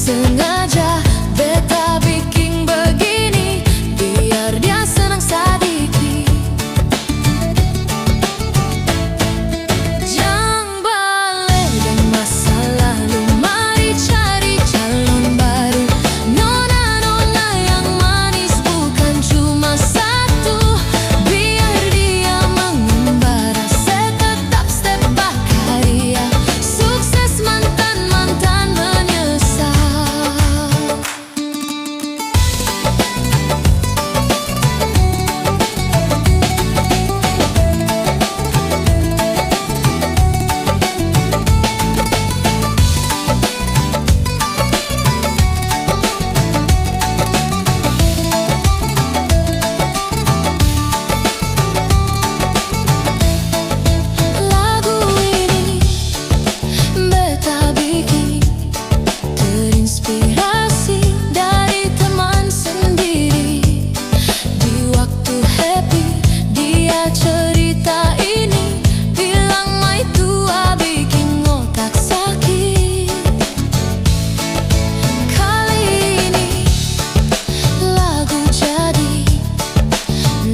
sengaja beta bikin begini biar dia senang sadiki. Jangan balik dan masa lalu, mari cari calon baru. Nona-nona yang manis bukan cuma satu, biar dia mengembara setetap step karya. Sukses mantan-mantan menyesal. Lagu ini beta bikin terinspirasi dari teman sendiri. Di waktu happy dia cerita ini, bilang mai tua bikin otak sakit. Kali ini lagu jadi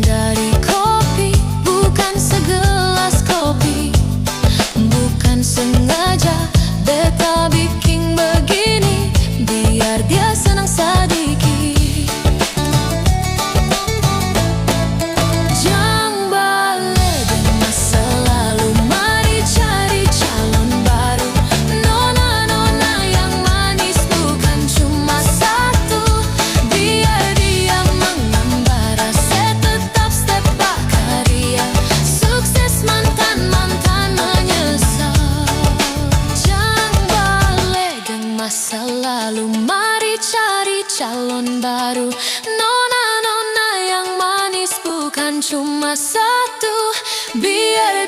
dari kopi, bukan segelas kopi. Bukan sengaja beta bikin begini biar dia senang sadiki. Jangan balik dan masa lalu, mari cari calon baru. Nona-nona yang manis bukan cuma satu, biar dia mengembara setetap step karya. Sukses mantan-mantan menyesal. Jangan balik dan masa lalu, mari cari calon baru. Nona-nona yang manis bukan cuma satu, biar